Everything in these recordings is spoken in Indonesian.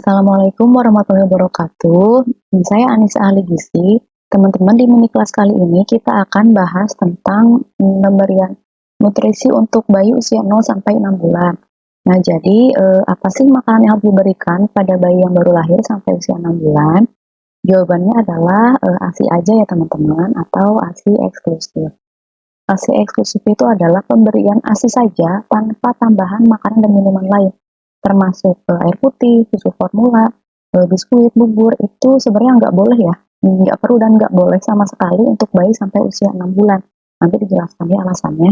Assalamualaikum warahmatullahi wabarakatuh. Saya Anissa Ahli Gizi. Teman-teman, di mini kelas kali ini kita akan bahas tentang pemberian nutrisi untuk bayi usia 0 sampai 6 bulan. Nah, jadi apa sih makanan yang harus diberikan pada bayi yang baru lahir sampai usia 6 bulan? Jawabannya adalah ASI aja ya teman-teman, atau ASI eksklusif. ASI eksklusif itu adalah pemberian ASI saja tanpa tambahan makanan dan minuman lain, termasuk air putih, susu formula, biskuit, bubur, itu sebenarnya nggak boleh ya, nggak perlu dan nggak boleh sama sekali untuk bayi sampai usia 6 bulan. Nanti dijelaskan ya alasannya.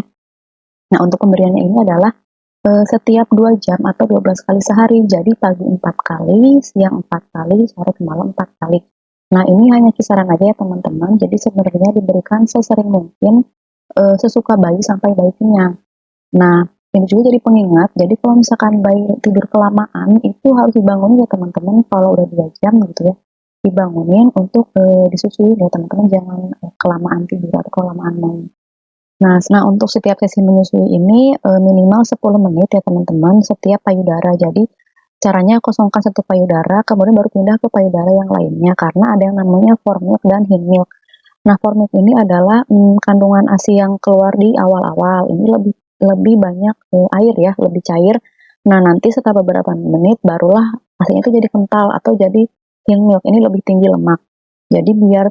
Nah, untuk pemberiannya ini adalah setiap 2 jam atau 12 kali sehari, jadi pagi 4 kali, siang 4 kali, sore ke malam 4 kali. Nah, ini hanya kisaran aja ya teman-teman, jadi sebenarnya diberikan sesering mungkin sesuka bayi sampai bayi kenyang. Nah, ini juga jadi pengingat, jadi kalau misalkan bayi tidur kelamaan, itu harus dibangunin ya teman-teman, kalau udah 2 jam gitu ya, dibangunin untuk disusui ya teman-teman, jangan kelamaan tidur atau kelamaan main. Nah, untuk setiap sesi menyusui ini minimal 10 menit ya teman-teman, setiap payudara. Jadi caranya kosongkan satu payudara, kemudian baru pindah ke payudara yang lainnya, karena ada yang namanya formilk dan hindmilk. Nah, formilk ini adalah kandungan ASI yang keluar di awal-awal. Ini lebih lebih banyak air ya, lebih cair. Nah, nanti setelah beberapa menit barulah ASInya itu jadi kental atau jadi hindmilk. Ini lebih tinggi lemak. Jadi biar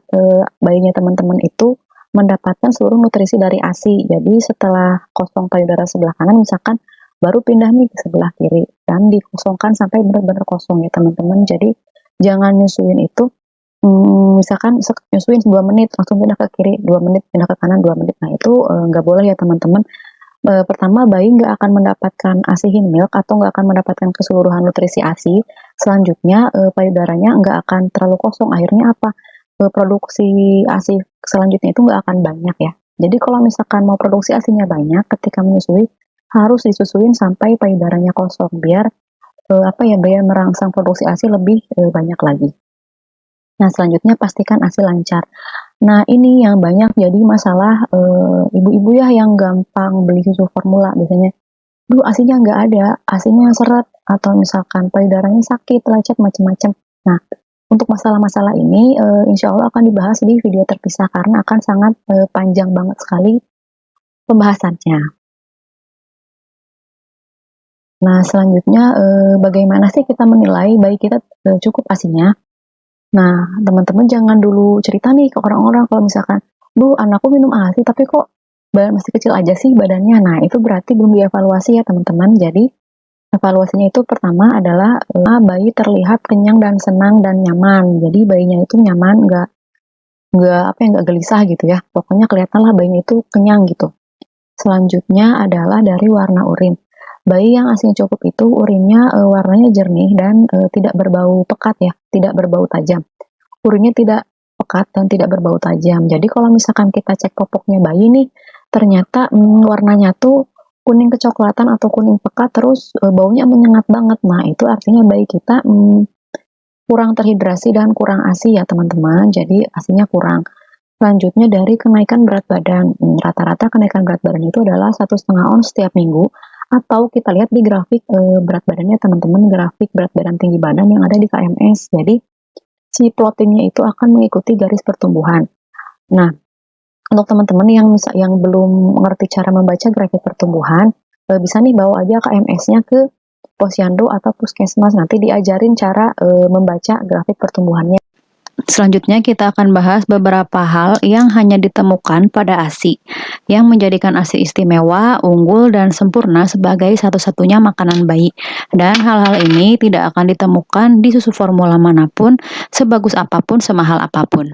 bayinya teman-teman itu mendapatkan seluruh nutrisi dari ASI. Jadi setelah kosong payudara sebelah kanan misalkan, baru pindah nih ke sebelah kiri dan dikosongkan sampai benar-benar kosong ya teman-teman. Jadi jangan nyusuin itu misalkan nyusuin 2 menit langsung pindah ke kiri, 2 menit pindah ke kanan, 2 menit. Nah, itu nggak boleh ya teman-teman. Pertama, bayi nggak akan mendapatkan ASI hindmilk atau nggak akan mendapatkan keseluruhan nutrisi ASI. Selanjutnya payudaranya nggak akan terlalu kosong. Akhirnya apa? Produksi ASI selanjutnya itu nggak akan banyak ya. Jadi kalau misalkan mau produksi ASInya banyak, ketika menyusui harus disusuin sampai payudaranya kosong biar biar merangsang produksi ASI lebih banyak lagi. Nah, selanjutnya pastikan ASI lancar. Nah, ini yang banyak jadi masalah ibu-ibu ya yang gampang beli susu formula biasanya. Duh, ASInya nggak ada, ASInya seret, atau misalkan payudaranya sakit, lecet, macam-macam. Nah, untuk masalah-masalah ini insya Allah akan dibahas di video terpisah karena akan sangat panjang banget sekali pembahasannya. Nah, selanjutnya bagaimana sih kita menilai bayi kita cukup ASInya? Nah, teman-teman jangan dulu cerita nih ke orang-orang kalau misalkan, "Bu, anakku minum ASI tapi kok masih kecil aja sih badannya." Nah, itu berarti belum dievaluasi ya teman-teman. Jadi, evaluasinya itu pertama adalah bayi terlihat kenyang dan senang dan nyaman. Jadi bayinya itu nyaman, nggak gelisah gitu ya. Pokoknya kelihatanlah bayinya itu kenyang gitu. Selanjutnya adalah dari warna urin. Bayi yang ASInya cukup itu urinnya warnanya jernih dan tidak berbau pekat ya, tidak berbau tajam. Urinnya tidak pekat dan tidak berbau tajam. Jadi kalau misalkan kita cek popoknya bayi nih, ternyata warnanya tuh kuning kecoklatan atau kuning pekat terus baunya menyengat banget. Nah, itu artinya bayi kita kurang terhidrasi dan kurang ASI ya teman-teman. Jadi ASInya kurang. Selanjutnya dari kenaikan berat badan. Rata-rata kenaikan berat badan itu adalah 1,5 ons setiap minggu. Atau kita lihat di grafik berat badannya teman-teman, grafik berat badan tinggi badan yang ada di KMS. Jadi si proteinnya itu akan mengikuti garis pertumbuhan. Nah, untuk teman-teman yang belum mengerti cara membaca grafik pertumbuhan, bisa nih bawa aja KMS-nya ke posyandu atau puskesmas. Nanti diajarin cara membaca grafik pertumbuhannya. Selanjutnya kita akan bahas beberapa hal yang hanya ditemukan pada ASI, yang menjadikan ASI istimewa, unggul, dan sempurna sebagai satu-satunya makanan bayi. Dan hal-hal ini tidak akan ditemukan di susu formula manapun, sebagus apapun, semahal apapun.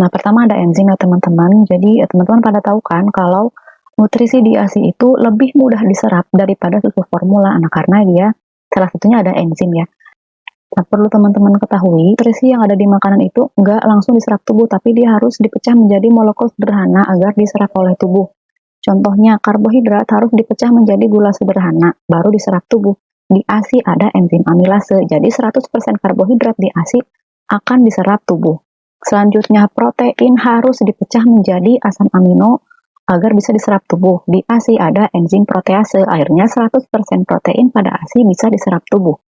Nah, pertama ada enzim ya teman-teman. Jadi teman-teman pada tahu kan kalau nutrisi di ASI itu lebih mudah diserap daripada susu formula. Nah, karena dia salah satunya ada enzim ya. Nah, perlu teman-teman ketahui, nutrisi yang ada di makanan itu nggak langsung diserap tubuh, tapi dia harus dipecah menjadi molekul sederhana agar diserap oleh tubuh. Contohnya, karbohidrat harus dipecah menjadi gula sederhana, baru diserap tubuh. Di ASI ada enzim amilase, jadi 100% karbohidrat di ASI akan diserap tubuh. Selanjutnya, protein harus dipecah menjadi asam amino agar bisa diserap tubuh. Di ASI ada enzim protease, akhirnya 100% protein pada ASI bisa diserap tubuh.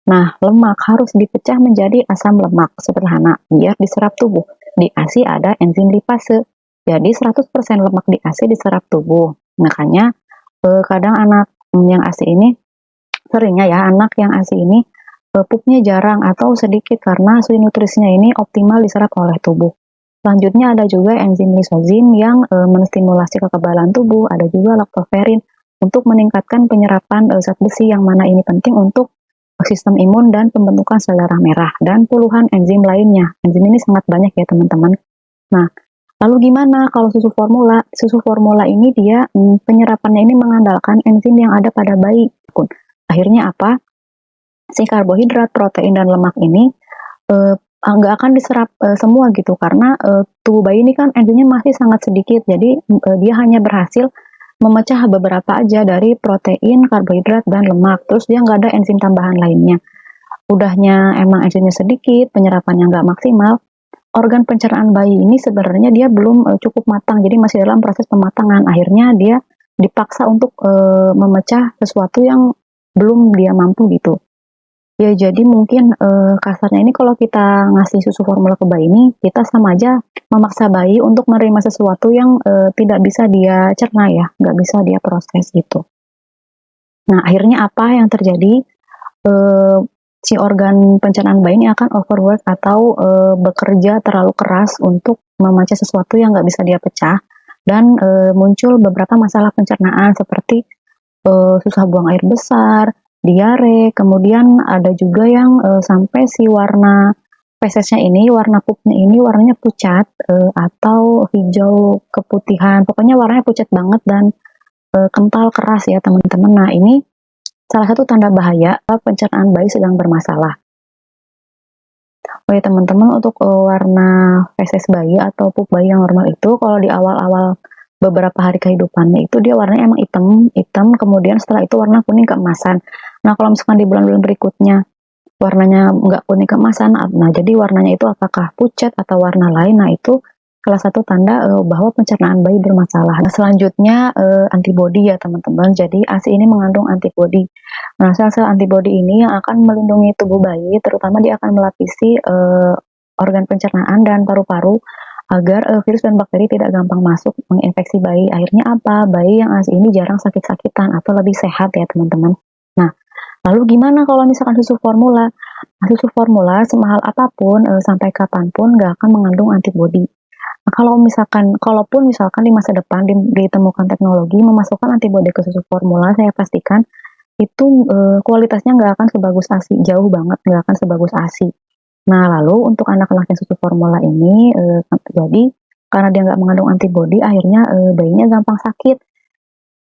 Nah, lemak harus dipecah menjadi asam lemak sederhana biar diserap tubuh. Di ASI ada enzim lipase. Jadi 100% lemak di ASI diserap tubuh. Makanya kadang anak yang ASI ini seringnya ya anak yang ASI ini pupnya jarang atau sedikit karena asupan nutrisinya ini optimal diserap oleh tubuh. Selanjutnya ada juga enzim lisozim yang menstimulasi kekebalan tubuh, ada juga laktoferin untuk meningkatkan penyerapan zat besi yang mana ini penting untuk sistem imun dan pembentukan sel darah merah dan puluhan enzim lainnya. Enzim ini sangat banyak ya teman-teman. Nah, lalu gimana kalau susu formula? Susu formula ini dia penyerapannya ini mengandalkan enzim yang ada pada bayi. Akhirnya apa? Si karbohidrat, protein, dan lemak ini nggak akan diserap semua gitu karena tubuh bayi ini kan enzimnya masih sangat sedikit, jadi dia hanya berhasil memecah beberapa aja dari protein, karbohidrat, dan lemak. Terus dia nggak ada enzim tambahan lainnya. Udahnya emang enzimnya sedikit, penyerapannya nggak maksimal, organ pencernaan bayi ini sebenarnya dia belum cukup matang, jadi masih dalam proses pematangan. Akhirnya dia dipaksa untuk memecah sesuatu yang belum dia mampu gitu. Ya jadi mungkin kasarnya ini kalau kita ngasih susu formula ke bayi ini, kita sama aja memaksa bayi untuk menerima sesuatu yang tidak bisa dia cerna ya, nggak bisa dia proses gitu. Nah akhirnya apa yang terjadi? Eee, si organ pencernaan bayi ini akan overwork atau bekerja terlalu keras untuk memecah sesuatu yang nggak bisa dia pecah dan muncul beberapa masalah pencernaan seperti susah buang air besar, diare, kemudian ada juga yang sampai si warna fesesnya ini, warna pupnya ini warnanya pucat atau hijau keputihan, pokoknya warnanya pucat banget dan kental keras ya teman-teman. Nah ini salah satu tanda bahaya pencernaan bayi sedang bermasalah. Oh ya teman-teman, untuk warna feses bayi atau pup bayi yang normal itu kalau di awal-awal beberapa hari kehidupannya itu dia warnanya emang hitam, hitam kemudian setelah itu warna kuning keemasan. Nah kalau misalkan di bulan-bulan berikutnya warnanya nggak kuning keemasan, nah jadi warnanya itu apakah pucat atau warna lain, nah itu salah satu tanda bahwa pencernaan bayi bermasalah. Nah selanjutnya antibodi ya teman-teman, jadi ASI ini mengandung antibodi. Nah sel-sel antibodi ini yang akan melindungi tubuh bayi, terutama dia akan melapisi organ pencernaan dan paru-paru agar virus dan bakteri tidak gampang masuk menginfeksi bayi. Akhirnya apa? Bayi yang ASI ini jarang sakit-sakitan atau lebih sehat ya teman-teman. Nah, lalu gimana kalau misalkan susu formula? Nah, susu formula semahal apapun sampai kapanpun nggak akan mengandung antibodi. Nah, kalaupun misalkan di masa depan ditemukan teknologi memasukkan antibodi ke susu formula, saya pastikan itu kualitasnya nggak akan sebagus ASI, jauh banget nggak akan sebagus ASI. Nah, lalu untuk anak-anak yang susu formula ini jadi karena dia nggak mengandung antibodi, akhirnya bayinya gampang sakit.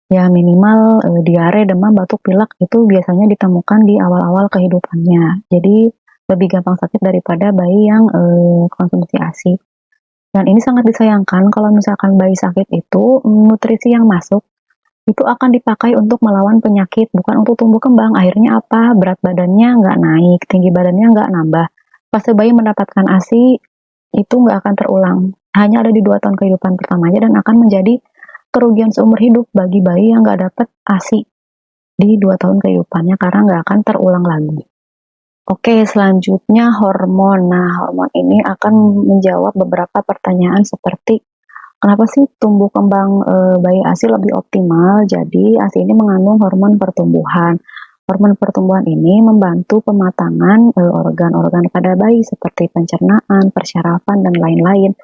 Ya minimal diare, demam, batuk, pilek itu biasanya ditemukan di awal-awal kehidupannya. Jadi lebih gampang sakit daripada bayi yang konsumsi ASI. Dan ini sangat disayangkan kalau misalkan bayi sakit itu nutrisi yang masuk itu akan dipakai untuk melawan penyakit, bukan untuk tumbuh kembang. Akhirnya apa? Berat badannya nggak naik, tinggi badannya nggak nambah. Fase bayi mendapatkan ASI itu nggak akan terulang. Hanya ada di 2 tahun kehidupan pertamanya dan akan menjadi kerugian seumur hidup bagi bayi yang nggak dapat ASI di 2 tahun kehidupannya karena nggak akan terulang lagi. Oke, selanjutnya hormon. Nah, hormon ini akan menjawab beberapa pertanyaan seperti kenapa sih tumbuh kembang bayi ASI lebih optimal? Jadi ASI ini mengandung hormon pertumbuhan. Hormon pertumbuhan ini membantu pematangan organ-organ pada bayi seperti pencernaan, persyarafan, dan lain-lain.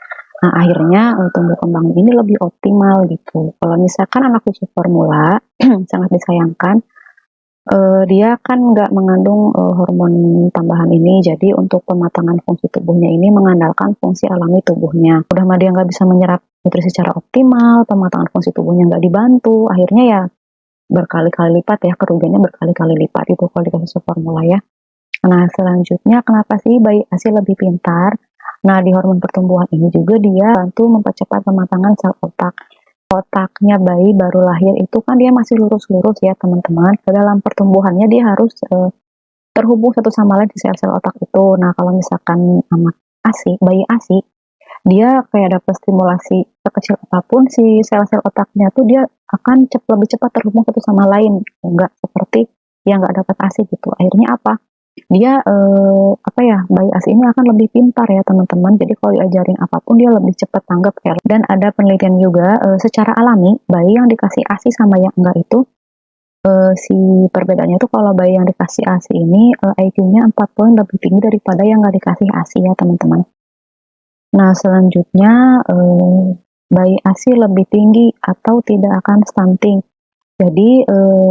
Nah, akhirnya tumbuh kembang ini lebih optimal gitu. Kalau misalkan anak susu formula, sangat disayangkan, dia kan nggak mengandung hormon tambahan ini, jadi untuk pematangan fungsi tubuhnya ini mengandalkan fungsi alami tubuhnya. Udah mah dia nggak bisa menyerap nutrisi secara optimal, pematangan fungsi tubuhnya nggak dibantu, akhirnya ya berkali-kali lipat ya, kerugiannya berkali-kali lipat itu kalau dikasih susu formula ya. Nah selanjutnya kenapa sih bayi ASI lebih pintar? Nah di hormon pertumbuhan ini juga dia bantu mempercepat pematangan sel otak. Otaknya bayi baru lahir itu kan dia masih lurus-lurus ya teman-teman. Dalam pertumbuhannya dia harus terhubung satu sama lain di sel-sel otak itu. Nah kalau misalkan anak ASI, bayi ASI, dia kayak dapat stimulasi sekecil apapun si sel-sel otaknya tuh dia akan lebih cepat terhubung satu sama lain. Enggak seperti yang nggak dapat ASI gitu. Akhirnya apa? Dia, apa ya, bayi ASI ini akan lebih pintar ya teman-teman, jadi kalau diajarin apapun dia lebih cepat tanggap ya. Dan ada penelitian juga, secara alami bayi yang dikasih ASI sama yang enggak itu, si perbedaannya itu kalau bayi yang dikasih ASI ini, IQ-nya 4 poin lebih tinggi daripada yang nggak dikasih ASI ya teman-teman. Nah selanjutnya, bayi ASI lebih tinggi atau tidak akan stunting. Jadi,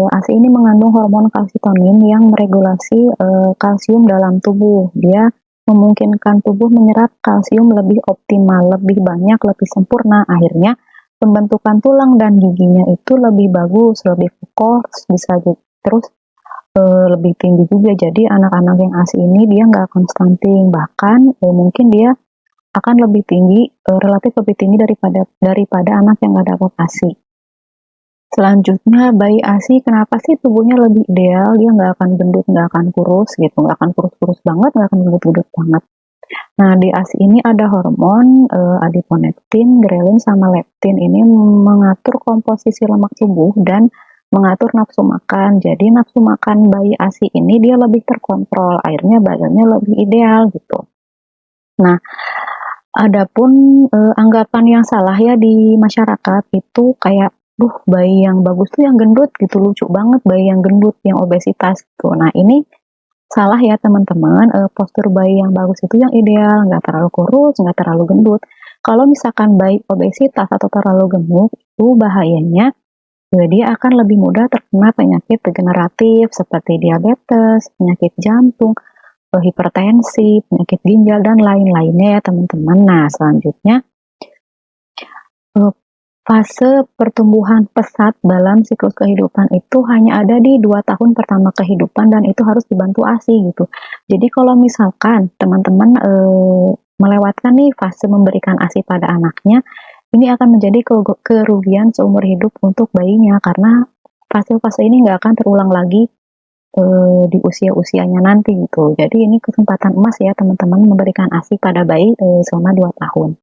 ASI ini mengandung hormon kalsitonin yang meregulasi, kalsium dalam tubuh. Dia memungkinkan tubuh menyerap kalsium lebih optimal, lebih banyak, lebih sempurna. Akhirnya pembentukan tulang dan giginya itu lebih bagus, lebih kokoh, bisa terus, lebih tinggi juga. Jadi anak-anak yang ASI ini dia nggak akan stunting, bahkan, mungkin dia akan lebih tinggi, relatif lebih tinggi daripada daripada anak yang nggak dapat ASI. Selanjutnya bayi ASI kenapa sih tubuhnya lebih ideal, dia nggak akan gendut, nggak akan kurus gitu, nggak akan kurus-kurus banget, nggak akan gendut-gendut banget. Nah di ASI ini ada hormon, adiponektin, grelin, sama leptin. Ini mengatur komposisi lemak tubuh dan mengatur nafsu makan. Jadi nafsu makan bayi ASI ini dia lebih terkontrol, akhirnya badannya lebih ideal gitu. Nah, adapun, anggapan yang salah ya di masyarakat itu kayak, "Duh bayi yang bagus tuh yang gendut gitu, lucu banget bayi yang gendut, yang obesitas," gitu. Nah ini salah ya teman-teman, postur bayi yang bagus itu yang ideal, nggak terlalu kurus, nggak terlalu gendut. Kalau misalkan bayi obesitas atau terlalu gemuk, itu bahayanya, dia akan lebih mudah terkena penyakit degeneratif seperti diabetes, penyakit jantung, hipertensi, penyakit ginjal, dan lain-lainnya ya teman-teman. Nah selanjutnya, fase pertumbuhan pesat dalam siklus kehidupan itu hanya ada di 2 tahun pertama kehidupan dan itu harus dibantu ASI gitu. Jadi kalau misalkan teman-teman, melewatkan nih fase memberikan ASI pada anaknya, ini akan menjadi kerugian seumur hidup untuk bayinya karena fase-fase ini nggak akan terulang lagi, di usia-usianya nanti gitu. Jadi ini kesempatan emas ya teman-teman memberikan ASI pada bayi, selama 2 tahun.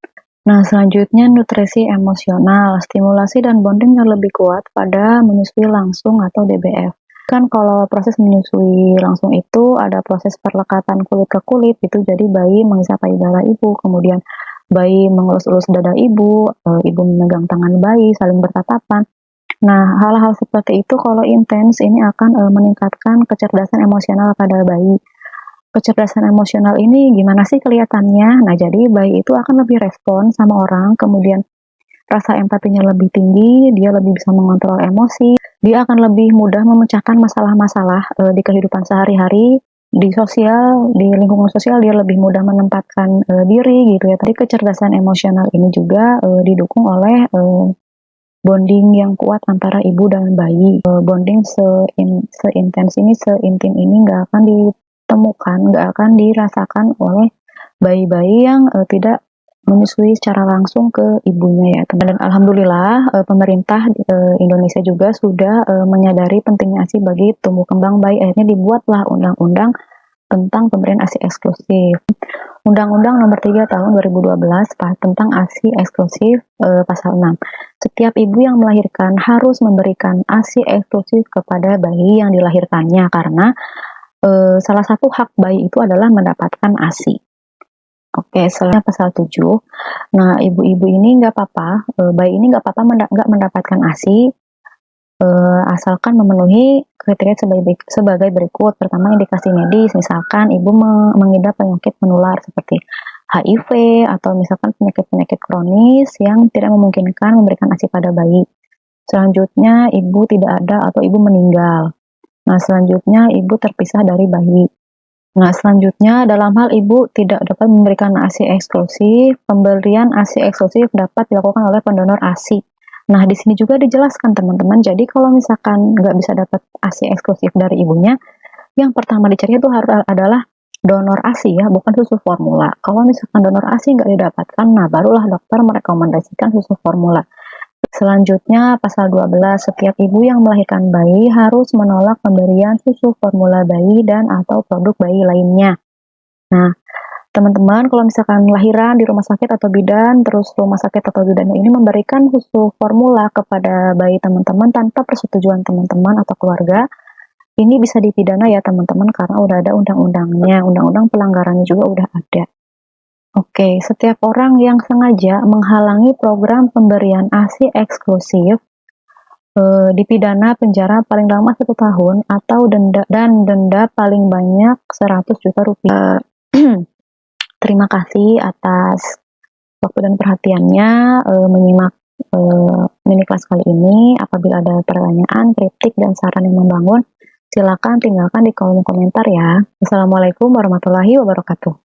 Nah, selanjutnya nutrisi emosional, stimulasi dan bonding yang lebih kuat pada menyusui langsung atau DBF. Kan kalau proses menyusui langsung itu ada proses perlekatan kulit ke kulit gitu, jadi bayi menghisap payudara ibu, kemudian bayi mengelus-elus dada ibu, ibu memegang tangan bayi, saling bertatapan. Nah, hal-hal seperti itu kalau intens ini akan, meningkatkan kecerdasan emosional pada bayi. Kecerdasan emosional ini gimana sih kelihatannya? Nah, jadi bayi itu akan lebih respon sama orang, kemudian rasa empatinya lebih tinggi, dia lebih bisa mengontrol emosi, dia akan lebih mudah memecahkan masalah-masalah, di kehidupan sehari-hari, di sosial, di lingkungan sosial dia lebih mudah menempatkan, diri gitu ya. Tadi kecerdasan emosional ini juga, didukung oleh, bonding yang kuat antara ibu dan bayi. Bonding seintens ini, seintim ini nggak akan ditemukan, nggak akan dirasakan oleh bayi-bayi yang, tidak menyusui secara langsung ke ibunya ya, dan alhamdulillah, pemerintah, Indonesia juga sudah, menyadari pentingnya ASI bagi tumbuh kembang bayi. Akhirnya dibuatlah undang-undang tentang pemberian ASI eksklusif. Undang-Undang Nomor 3 Tahun 2012 tentang ASI eksklusif, pasal 6. Setiap ibu yang melahirkan harus memberikan ASI eksklusif kepada bayi yang dilahirkannya karena, salah satu hak bayi itu adalah mendapatkan ASI. Oke, selanjutnya pasal 7. Nah, ibu-ibu ini nggak apa-apa, bayi ini nggak apa-apa nggak mendapatkan ASI, asalkan memenuhi kriteria sebagai berikut. Pertama, indikasi medis, misalkan ibu mengidap penyakit menular seperti HIV atau misalkan penyakit-penyakit kronis yang tidak memungkinkan memberikan ASI pada bayi. Selanjutnya, ibu tidak ada atau ibu meninggal. Nah, selanjutnya ibu terpisah dari bayi. Nah, selanjutnya dalam hal ibu tidak dapat memberikan ASI eksklusif, pemberian ASI eksklusif dapat dilakukan oleh pendonor ASI. Nah, di sini juga dijelaskan teman-teman, jadi kalau misalkan nggak bisa dapat ASI eksklusif dari ibunya, yang pertama dicari itu adalah donor ASI ya, bukan susu formula. Kalau misalkan donor ASI nggak didapatkan, nah barulah dokter merekomendasikan susu formula. Selanjutnya, pasal 12, setiap ibu yang melahirkan bayi harus menolak pemberian susu formula bayi dan atau produk bayi lainnya. Nah, teman-teman kalau misalkan lahiran di rumah sakit atau bidan, terus rumah sakit atau bidan ini memberikan susu formula kepada bayi teman-teman tanpa persetujuan teman-teman atau keluarga, Ini bisa dipidana ya teman-teman karena udah ada undang-undangnya, undang-undang pelanggarannya juga udah ada. Oke, setiap orang yang sengaja menghalangi program pemberian ASI eksklusif dipidana penjara paling lama 1 tahun atau denda paling banyak 100 juta rupiah. Terima kasih atas waktu dan perhatiannya menyimak mini kelas kali ini. Apabila ada pertanyaan, kritik, dan saran yang membangun, silakan tinggalkan di kolom komentar ya. Wassalamualaikum warahmatullahi wabarakatuh.